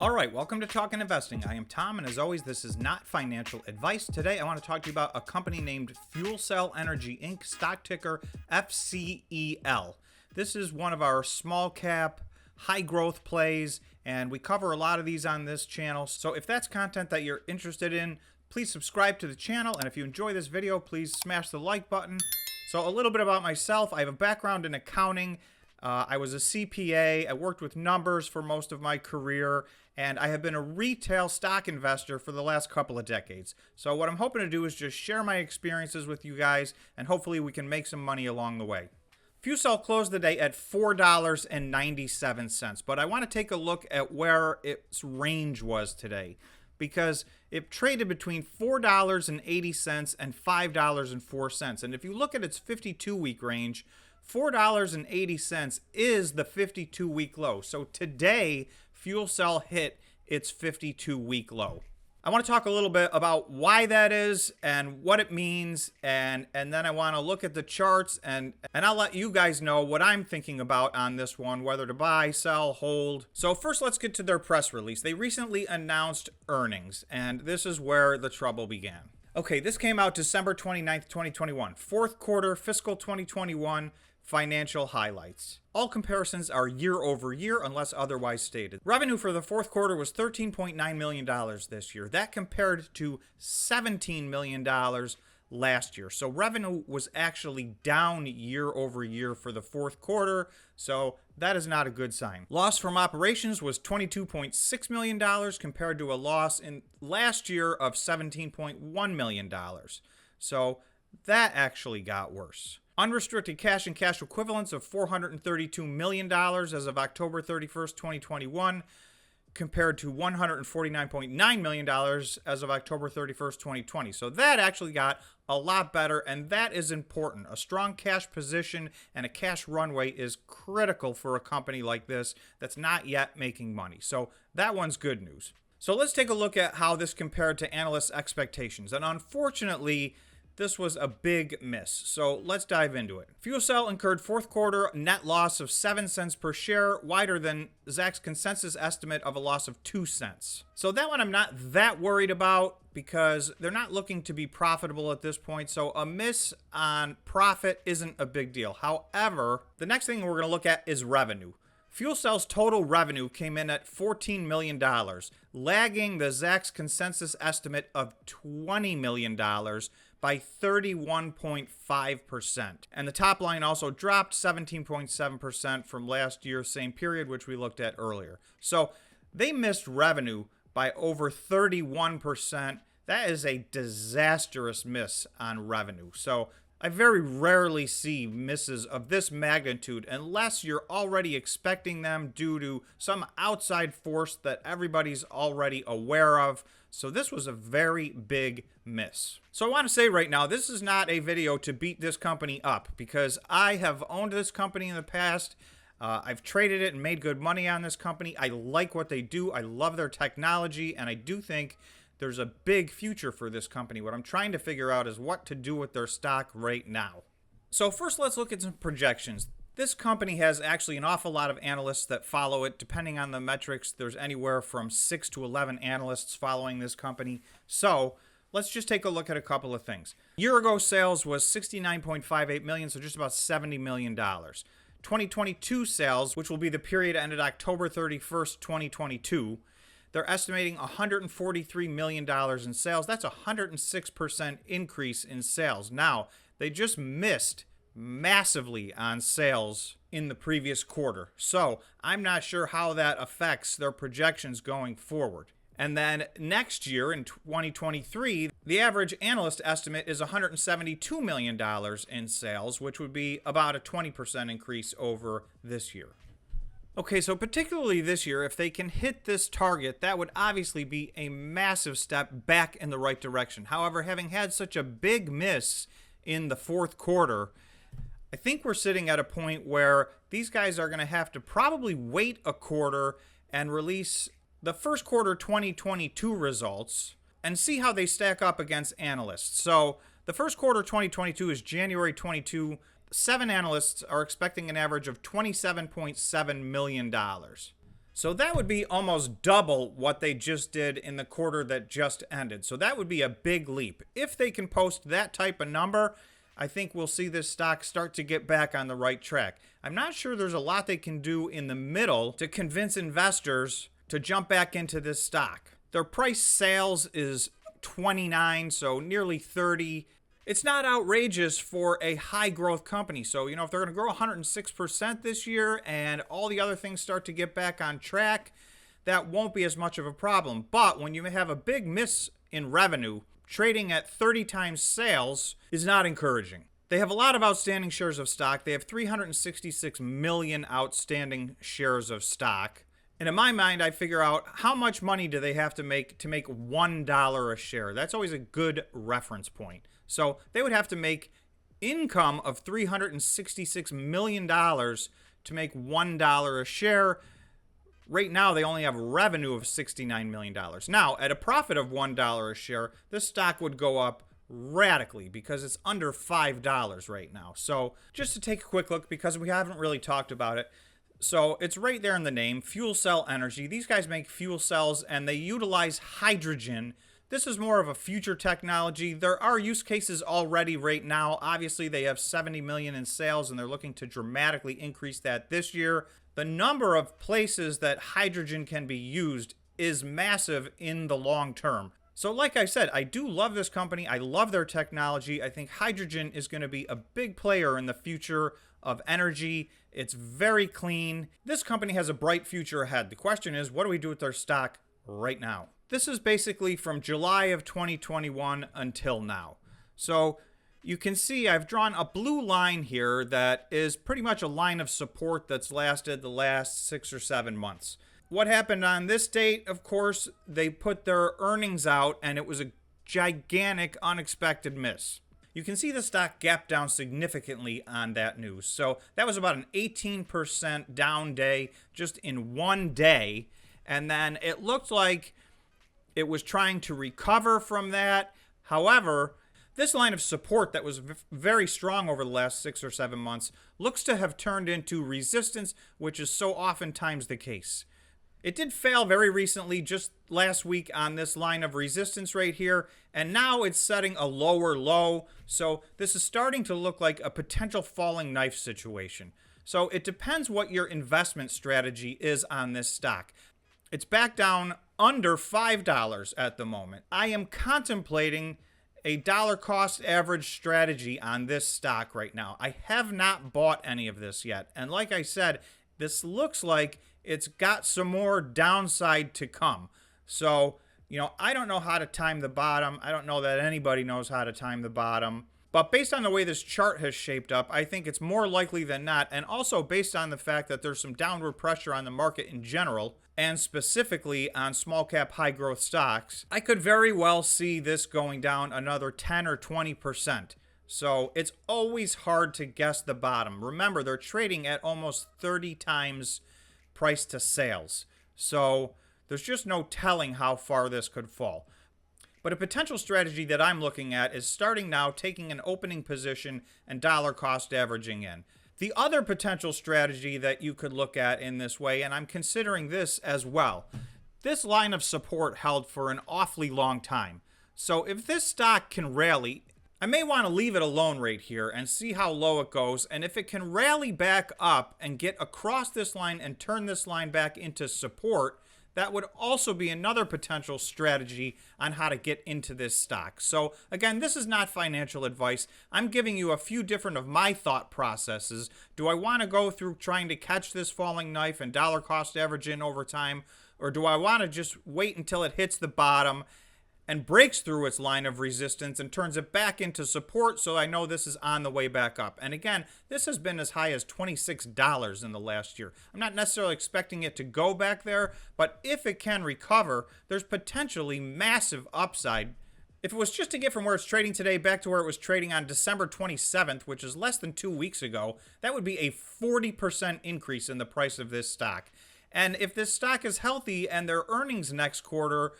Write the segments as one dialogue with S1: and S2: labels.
S1: All right, welcome to Talkin' Investing. I am Tom, and as always, this is not financial advice. Today, I want to talk to you about a company named FCEL Energy Inc., stock ticker FCEL. This is one of our small cap, high growth plays, and we cover a lot of these on this channel. So if that's content that you're interested in, please subscribe to the channel, and if you enjoy this video, please smash the like button. So a little bit about myself. I have a background in accounting. I was a CPA. I worked with numbers for most of my career, and I have been a retail stock investor for the last couple of decades. So what I'm hoping to do is just share my experiences with you guys, and hopefully we can make some money along the way. FCEL closed the day at $4.97, but I want to take a look at where its range was today, because it traded between $4.80 and $5.04. And if you look at its 52-week range, $4.80 is the 52-week low. So today, FCEL hit its 52-week low. I want to talk a little bit about why that is and what it means, and then I want to look at the charts, and I'll let you guys know what I'm thinking about on this one, whether to buy, sell, hold. So first, let's get to their press release. They recently announced earnings, and this is where the trouble began. Okay, this came out December 29th, 2021. Fourth quarter, fiscal 2021 financial highlights. All comparisons are year over year unless otherwise stated. Revenue for the fourth quarter was $13.9 million this year. That compared to $17 million last year. So revenue was actually down year over year for the fourth quarter. So that is not a good sign. Loss from operations was $22.6 million compared to a loss in last year of $17.1 million. So that actually got worse. Unrestricted cash and cash equivalents of $432 million as of October 31st, 2021, compared to $149.9 million as of October 31st, 2020. So that actually got a lot better, and that is important. A strong cash position and a cash runway is critical for a company like this that's not yet making money. So that one's good news. So let's take a look at how this compared to analysts' expectations. And unfortunately, this was a big miss, so let's dive into it. FCEL incurred fourth quarter net loss of 7 cents per share, wider than Zacks' consensus estimate of a loss of 2 cents. So that one I'm not that worried about because they're not looking to be profitable at this point, so a miss on profit isn't a big deal. However, the next thing we're going to look at is revenue. FCEL's total revenue came in at $14 million, lagging the Zacks' consensus estimate of $20 million by 31.5%. And the top line also dropped 17.7% from last year's same period, which we looked at earlier. So they missed revenue by over 31%. That is a disastrous miss on revenue. So I very rarely see misses of this magnitude unless you're already expecting them due to some outside force that everybody's already aware of. So this was a very big miss. So I want to say right now, this is not a video to beat this company up because I have owned this company in the past. I've traded it and made good money on this company. I like what they do. I love their technology, and I do think there's a big future for this company. What I'm trying to figure out is what to do with their stock right now. So first, let's look at some projections. This company has actually an awful lot of analysts that follow it. Depending on the metrics, there's anywhere from 6 to 11 analysts following this company. So let's just take a look at a couple of things. A year ago, sales was $69.58 million, so just about $70 million. 2022 sales, which will be the period ended October 31st, 2022, they're estimating $143 million in sales. That's a 106% increase in sales. Now, they just missed massively on sales in the previous quarter. So I'm not sure how that affects their projections going forward. And then next year in 2023, the average analyst estimate is $172 million in sales, which would be about a 20% increase over this year. Okay, so particularly this year, if they can hit this target, that would obviously be a massive step back in the right direction. However, having had such a big miss in the fourth quarter, I think we're sitting at a point where these guys are going to have to probably wait a quarter and release the first quarter 2022 results and see how they stack up against analysts. So the first quarter 2022 is January 22. 7 analysts are expecting an average of $27.7 million. So that would be almost double what they just did in the quarter that just ended. So that would be a big leap. If they can post that type of number, I think we'll see this stock start to get back on the right track. I'm not sure there's a lot they can do in the middle to convince investors to jump back into this stock. Their price sales is 29, so nearly 30. It's not outrageous for a high growth company. So, if they're going to grow 106% this year and all the other things start to get back on track, that won't be as much of a problem. But when you have a big miss in revenue, trading at 30 times sales is not encouraging. They have a lot of outstanding shares of stock. They have 366 million outstanding shares of stock. And in my mind, I figure out how much money do they have to make $1 a share. That's always a good reference point. So they would have to make income of $366 million to make $1 a share. Right now, they only have revenue of $69 million. Now, at a profit of $1 a share, this stock would go up radically because it's under $5 right now. So just to take a quick look, because we haven't really talked about it. So it's right there in the name, FCEL Energy. These guys make fuel cells and they utilize hydrogen. This is more of a future technology. There are use cases already right now. Obviously, they have 70 million in sales and they're looking to dramatically increase that this year. The number of places that hydrogen can be used is massive in the long term. So like I said, I do love this company. I love their technology. I think hydrogen is going to be a big player in the future of energy. It's very clean. This company has a bright future ahead. The question is, what do we do with their stock right now? This is basically from July of 2021 until now. So you can see I've drawn a blue line here that is pretty much a line of support that's lasted the last 6 or 7 months. What happened on this date? Of course, they put their earnings out and it was a gigantic, unexpected miss. You can see the stock gap down significantly on that news. So that was about an 18% down day just in one day. And then it looked like it was trying to recover from that. However, this line of support that was very strong over the last 6 or 7 months looks to have turned into resistance, which is so oftentimes the case. It did fail very recently, just last week, on this line of resistance right here, and now it's setting a lower low. So this is starting to look like a potential falling knife situation. So it depends what your investment strategy is on this stock. It's back down under $5 at the moment. I am contemplating a dollar cost average strategy on this stock right now. I have not bought any of this yet. And like I said, this looks like it's got some more downside to come. So, I don't know how to time the bottom. I don't know that anybody knows how to time the bottom. But based on the way this chart has shaped up, I think it's more likely than not. And also based on the fact that there's some downward pressure on the market in general, and specifically on small cap high growth stocks, I could very well see this going down another 10 or 20%. So it's always hard to guess the bottom. Remember, they're trading at almost 30 times price to sales. So there's just no telling how far this could fall. But a potential strategy that I'm looking at is starting now, taking an opening position and dollar cost averaging in. The other potential strategy that you could look at in this way, and I'm considering this as well, this line of support held for an awfully long time. So if this stock can rally, I may want to leave it alone right here and see how low it goes. And if it can rally back up and get across this line and turn this line back into support, that would also be another potential strategy on how to get into this stock. So again, this is not financial advice. I'm giving you a few different of my thought processes. Do I want to go through trying to catch this falling knife and dollar cost average in over time? Or do I want to just wait until it hits the bottom and breaks through its line of resistance and turns it back into support, so I know this is on the way back up? And again, this has been as high as $26 in the last year. I'm not necessarily expecting it to go back there, but if it can recover, there's potentially massive upside. If it was just to get from where it's trading today back to where it was trading on December 27th, which is less than 2 weeks ago, that would be a 40% increase in the price of this stock. And if this stock is healthy and their earnings next quarter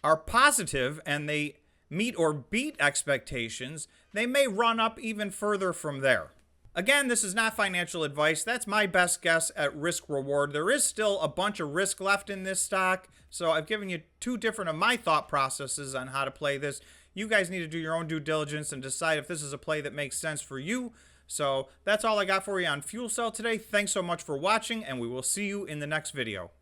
S1: are positive and they meet or beat expectations, they may run up even further from there. Again, this is not financial advice. That's my best guess at risk reward. There is still a bunch of risk left in this stock, so I've given you two different of my thought processes on how to play this. You guys need to do your own due diligence and decide if this is a play that makes sense for you. So that's all I got for you on Fuel Cell today. Thanks so much for watching, and we will see you in the next video.